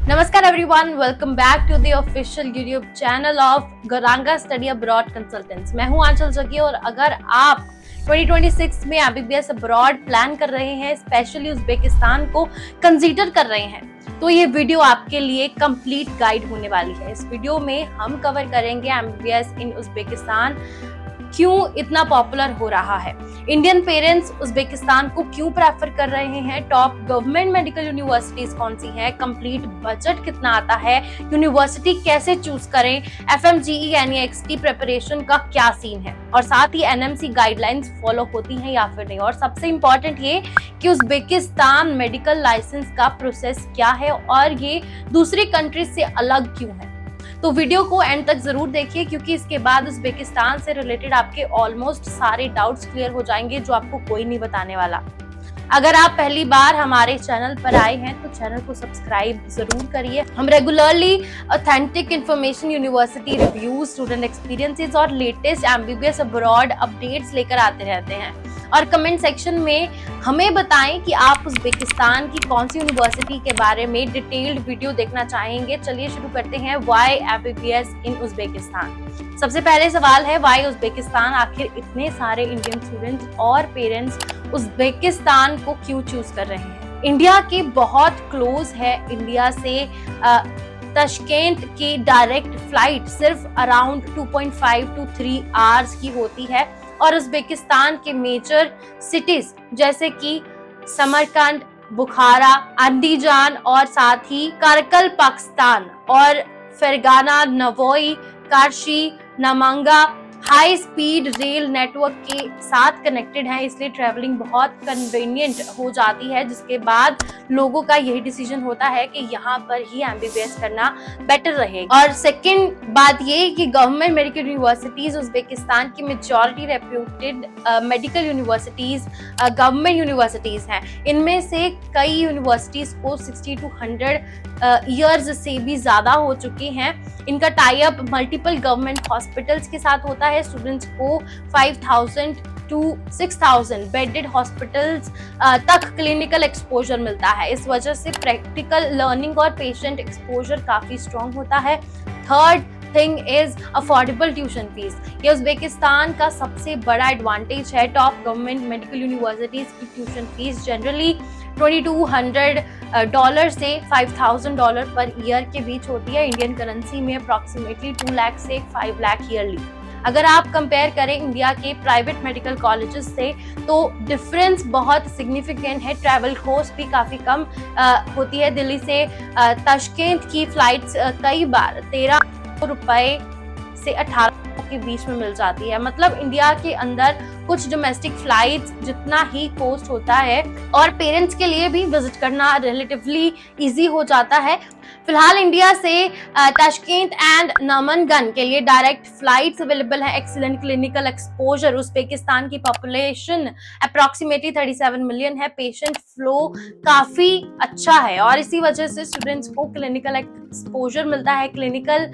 नमस्कार everyone, welcome back to the official YouTube channel of Gauranga study abroad consultants. मैं हूं आंचल जगी और अगर आप 2026 में एमबीबीएस अब्रॉड प्लान कर रहे हैं, स्पेशली उज्बेकिस्तान को कंसीडर कर रहे हैं, तो ये वीडियो आपके लिए कंप्लीट गाइड होने वाली है। इस वीडियो में हम कवर करेंगे एमबीबीएस इन उज्बेकिस्तान क्यों इतना पॉपुलर हो रहा है, इंडियन पेरेंट्स उज्बेकिस्तान को क्यों प्रेफर कर रहे हैं, टॉप गवर्नमेंट मेडिकल यूनिवर्सिटीज कौन सी हैं, कंप्लीट बजट कितना आता है, यूनिवर्सिटी कैसे चूज करें, एफएमजीई यानी एक्सटी प्रिपरेशन का क्या सीन है, और साथ ही एनएमसी गाइडलाइंस फॉलो होती हैं या फिर नहीं, और सबसे इंपॉर्टेंट ये कि उज्बेकिस्तान मेडिकल लाइसेंस का प्रोसेस क्या है और ये दूसरी कंट्रीज से अलग क्यों है। तो वीडियो को एंड तक जरूर देखिए क्योंकि इसके बाद उज्बेकिस्तान से रिलेटेड आपके ऑलमोस्ट सारे डाउट्स क्लियर हो जाएंगे जो आपको कोई नहीं बताने वाला। अगर आप पहली बार हमारे चैनल पर आए हैं तो चैनल को सब्सक्राइब जरूर करिए। हम regularly authentic information, university reviews, student experiences और लेटेस्ट एमबीबीएस अब्रॉड अपडेट्स लेकर आते रहते हैं। और कमेंट सेक्शन में हमें बताएं कि आप उज्बेकिस्तान की कौन सी यूनिवर्सिटी के बारे में डिटेल्ड वीडियो देखना चाहेंगे। चलिए शुरू करते हैं। Why MBBS in Uzbekistan. सबसे पहले सवाल है व्हाई उज्बेकिस्तान, आखिर इतने सारे इंडियन स्टूडेंट्स और पेरेंट्स उज्बेकिस्तान को क्यों चूज कर रहे हैं। इंडिया के बहुत क्लोज है। इंडिया से ताशकेंत की डायरेक्ट फ्लाइट सिर्फ अराउंड 2.5 to 3 आवर्स की होती है और उज्बेकिस्तान के मेजर सिटीज जैसे कि समरकंद, बुखारा, अंडीजान और साथ ही कारकल पाकिस्तान और Fergana, Navoi, Karshi, Namangan high speed rail network के साथ कनेक्टेड है, इसलिए ट्रैवलिंग बहुत कन्वीनियंट हो जाती है, जिसके बाद लोगों का यही डिसीजन होता है कि यहाँ पर ही एमबीबीएस करना बेटर रहेगा। और सेकंड बात ये कि गवर्नमेंट मेडिकल यूनिवर्सिटीज उज्बेकिस्तान की majority reputed medical universities government universities हैं। इनमें से कई यूनिवर्सिटीज को 60 to 100 ईयर्स से भी ज्यादा हो चुके हैं। इनका tie up multiple government hospitals के साथ होता है। स्टूडेंट्स को 5000 to 6000 बेडेड हॉस्पिटल्स तक क्लिनिकल एक्सपोजर मिलता है। इस वजह से प्रैक्टिकल लर्निंग और पेशेंट एक्सपोजर काफी स्ट्रॉन्ग होता है। Third thing is affordable tuition fees. ये उज्बेकिस्तान का सबसे बड़ा एडवांटेज है। टॉप गवर्नमेंट मेडिकल यूनिवर्सिटीज की ट्यूशन फीस जनरली $2200 से $5000 पर ईयर के बीच होती है। इंडियन करेंसी में अप्रॉक्सीमेटली 2 लाख से 5 लाख ईयरली। अगर आप कंपेयर करें इंडिया के प्राइवेट मेडिकल कॉलेजेस से तो डिफरेंस बहुत सिग्निफिकेंट है। ट्रैवल कॉस्ट भी काफी कम होती है। दिल्ली से ताशकेंत की फ्लाइट्स कई बार 13 रुपए से 18 के बीच में मिल जाती है। मतलब इंडिया के अंदर कुछ डोमेस्टिक फ्लाइट्स जितना ही कॉस्ट होता है और पेरेंट्स के लिए भी विजिट करना रिलेटिवली इजी हो जाता है। फिलहाल इंडिया से ताशकेंत एंड नामनगन के लिए डायरेक्ट फ्लाइट्स अवेलेबल है। Excellent clinical exposure. उज्बेकिस्तान की पॉपुलेशन अप्रॉक्सीमेटली 37 मिलियन है। पेशेंट फ्लो काफी अच्छा है और इसी वजह से स्टूडेंट्स को क्लिनिकल एक्सपोजर मिलता है। क्लिनिकल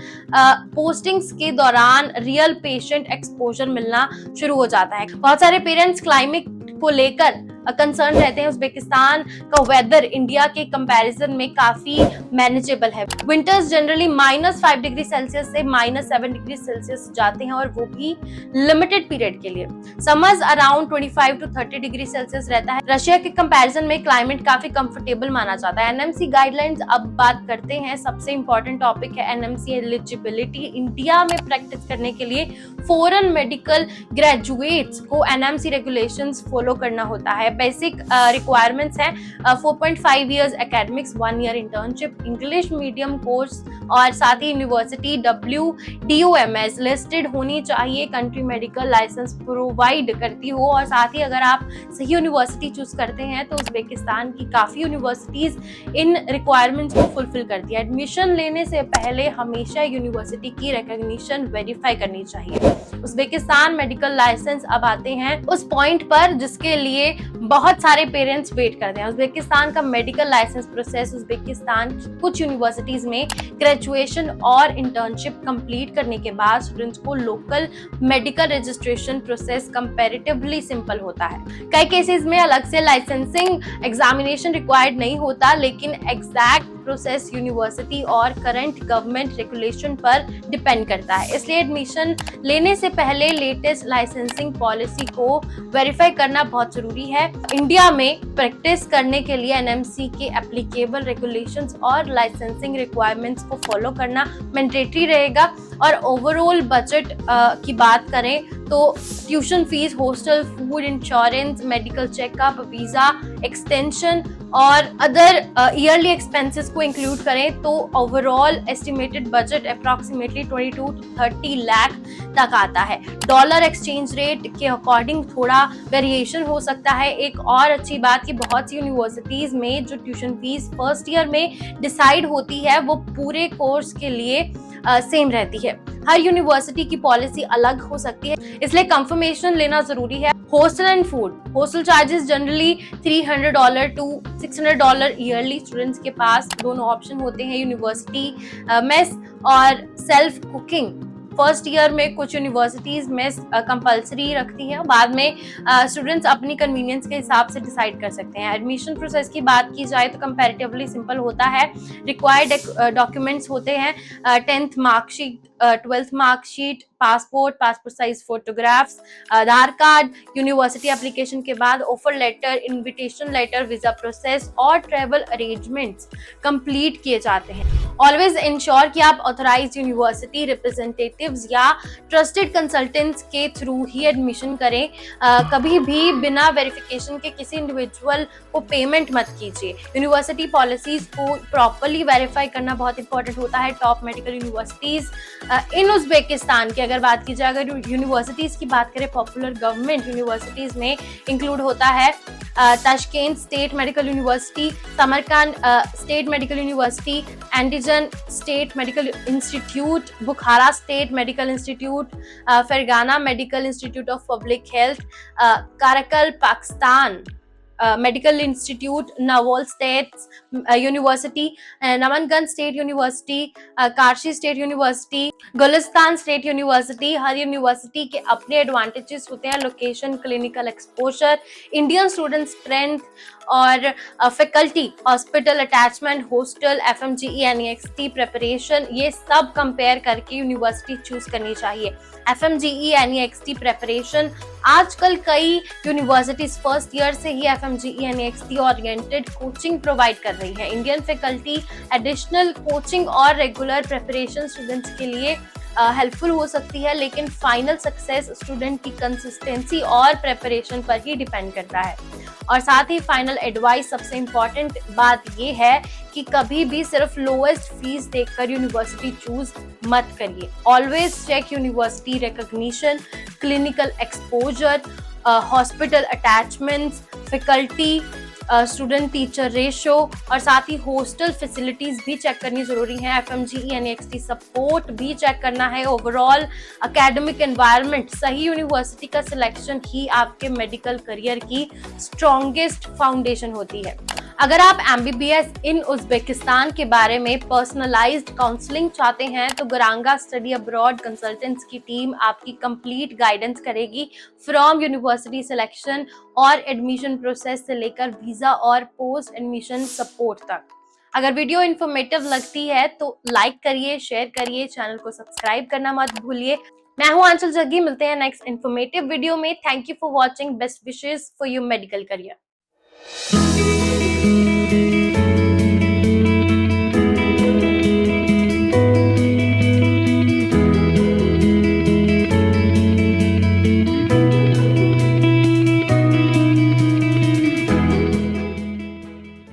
पोस्टिंग्स के दौरान रियल पेशेंट एक्सपोजर मिलना शुरू हो जाता है। बहुत सारे पेरेंट्स क्लाइमेट को लेकर कंसर्न रहते हैं। उज्बेकिस्तान का वेदर इंडिया के कंपैरिजन में काफी मैनेजेबल है। विंटर्स जनरली -5 डिग्री सेल्सियस से -7 डिग्री सेल्सियस जाते हैं और वो भी लिमिटेड पीरियड के लिए। Summers around 25 to 30 degree Celsius रहता है। रशिया के कंपैरिजन में क्लाइमेट काफी कंफर्टेबल माना जाता है। एनएमसी गाइडलाइंस अब बात करते हैं। सबसे इंपॉर्टेंट टॉपिक है एनएमसी एलिजिबिलिटी। इंडिया में प्रैक्टिस करने के लिए फॉरेन मेडिकल ग्रेजुएट्स को एनएमसी रेगुलेशंस फॉलो करना होता है। बेसिक रिक्वायरमेंट्स हैं 4.5 years academics, 1 year internship, English medium course और साथ ही यूनिवर्सिटी WDOMS लिस्टेड होनी चाहिए, कंट्री मेडिकल लाइसेंस प्रोवाइड करती हो और साथ ही अगर आप सही यूनिवर्सिटी चूज करते हैं तो उज्बेकिस्तान की काफी यूनिवर्सिटीज इन रिक्वायरमेंट्स को फुलफिल करती है। एडमिशन लेने से पहले हमेशा यूनिवर्सिटी की रिकॉग्निशन वेरीफाई करनी चाहिए। उज्बेकिस्तान मेडिकल लाइसेंस अब आते हैं उस पॉइंट पर जिसके लिए बहुत सारे पेरेंट्स वेट करते हैं। उज्बेकिस्तान का मेडिकल लाइसेंस प्रोसेस उज्बेकिस्तान की कुछ यूनिवर्सिटीज में ग्रेजुएशन और इंटर्नशिप कंप्लीट करने के बाद स्टूडेंट्स को local medical registration process comparatively simple होता है। कई केसेस में अलग से लाइसेंसिंग एग्जामिनेशन रिक्वायर्ड नहीं होता, लेकिन एग्जैक्ट प्रोसेस यूनिवर्सिटी और करंट गवर्नमेंट रेगुलेशन पर डिपेंड करता है। इसलिए एडमिशन लेने से पहले लेटेस्ट लाइसेंसिंग पॉलिसी को वेरीफाई करना बहुत जरूरी है। इंडिया में प्रैक्टिस करने के लिए एनएमसी के एप्लीकेबल रेगुलेशंस और लाइसेंसिंग रिक्वायरमेंट्स को फॉलो करना मैंडेटरी रहेगा। और ओवरऑल बजट की बात करें तो tuition fees, hostel, food, insurance, medical checkup, visa extension और अदर ईयरली एक्सपेंसेस को इंक्लूड करें तो overall estimated budget approximately 22 to 30 lakh तक आता है। डॉलर एक्सचेंज रेट के अकॉर्डिंग थोड़ा वेरिएशन हो सकता है। एक और अच्छी बात कि बहुत सी यूनिवर्सिटीज में जो ट्यूशन फीस फर्स्ट ईयर में डिसाइड होती है वो पूरे कोर्स के लिए सेम रहती है। हर यूनिवर्सिटी की पॉलिसी अलग हो सकती है, इसलिए कंफर्मेशन लेना जरूरी है। Hostel and food, hostel charges generally $300 to $600 yearly. Students के पास दोनों ऑप्शन होते हैं, यूनिवर्सिटी मेस और सेल्फ कुकिंग। फर्स्ट ईयर में कुछ यूनिवर्सिटीज मेस कंपलसरी रखती हैं, बाद में स्टूडेंट्स अपनी कन्वीनियंस के हिसाब से डिसाइड कर सकते हैं। एडमिशन प्रोसेस की बात की जाए तो कंपैरेटिवली सिंपल होता है। रिक्वायर्ड डॉक्यूमेंट्स होते हैं 10th marksheet, 12th marksheet, passport size photographs, Aadhaar card, university application के बाद offer letter, invitation letter, visa process और ट्रैवल अरेंजमेंट्स कंप्लीट किए जाते हैं। ऑलवेज इंश्योर कि आप ऑथराइज्ड यूनिवर्सिटी रिप्रेजेंटेटिव्स या ट्रस्टेड कंसल्टेंट्स के थ्रू ही एडमिशन करें। कभी भी बिना वेरिफिकेशन के किसी इंडिविजुअल को पेमेंट मत कीजिए। यूनिवर्सिटी पॉलिसीज को प्रॉपरली वेरीफाई करना बहुत इंपॉर्टेंट होता है। Top medical universities in Uzbekistan की अगर बात की जाए, अगर यूनिवर्सिटीज की बात करें पॉपुलर गवर्नमेंट यूनिवर्सिटीज में इंक्लूड होता है Tashkent state medical university, Samarkand state medical university, Andijan state medical institute, Bukhara state medical institute, Fergana medical institute of public health, Karakalpakstan medical institute, Navoi state university, Namangan state university, Karshi state university, Gulistan state university. हर university के अपने advantages होते हैं, location, clinical exposure, Indian student strength और faculty, hospital attachment, hostel, FMGE NEXT preparation, ये सब compare करके university choose करनी चाहिए। FMGE NEXT प्रिपरेशन आजकल कई यूनिवर्सिटीज फर्स्ट ईयर से ही FMGE NEXT oriented coaching provide कर रही है। इंडियन फैकल्टी एडिशनल कोचिंग और रेगुलर प्रिपरेशन स्टूडेंट्स के लिए हेल्पफुल हो सकती है, लेकिन फाइनल सक्सेस स्टूडेंट की कंसिस्टेंसी और प्रिपरेशन पर ही डिपेंड करता है। और साथ ही फाइनल एडवाइस, सबसे इम्पोर्टेंट बात ये है कि कभी भी सिर्फ लोएस्ट फीस देखकर यूनिवर्सिटी चूज मत करिए। Always check university recognition, clinical exposure, hospital attachments, faculty student teacher ratio और साथ ही हॉस्टल फैसिलिटीज भी चेक करनी जरूरी है। FMGE NEXT सपोर्ट भी चेक करना है। ओवरऑल एकेडमिक एनवायरनमेंट, सही यूनिवर्सिटी का सिलेक्शन ही आपके मेडिकल करियर की स्ट्रॉन्गेस्ट फाउंडेशन होती है। अगर आप MBBS इन उज्बेकिस्तान के बारे में पर्सनलाइज्ड काउंसलिंग चाहते हैं तो गरांगा स्टडी अब्रॉड कंसल्टेंट्स की टीम आपकी कंप्लीट गाइडेंस करेगी, फ्रॉम यूनिवर्सिटी सिलेक्शन और एडमिशन प्रोसेस से लेकर वीजा और पोस्ट एडमिशन सपोर्ट तक। अगर वीडियो इन्फॉर्मेटिव लगती है तो लाइक करिए, शेयर करिए, चैनल को सब्सक्राइब करना मत भूलिए। मैं हूं आंचल जग्गी, मिलते हैं नेक्स्ट इन्फॉर्मेटिव वीडियो में। Thank you for watching, best wishes for your medical career.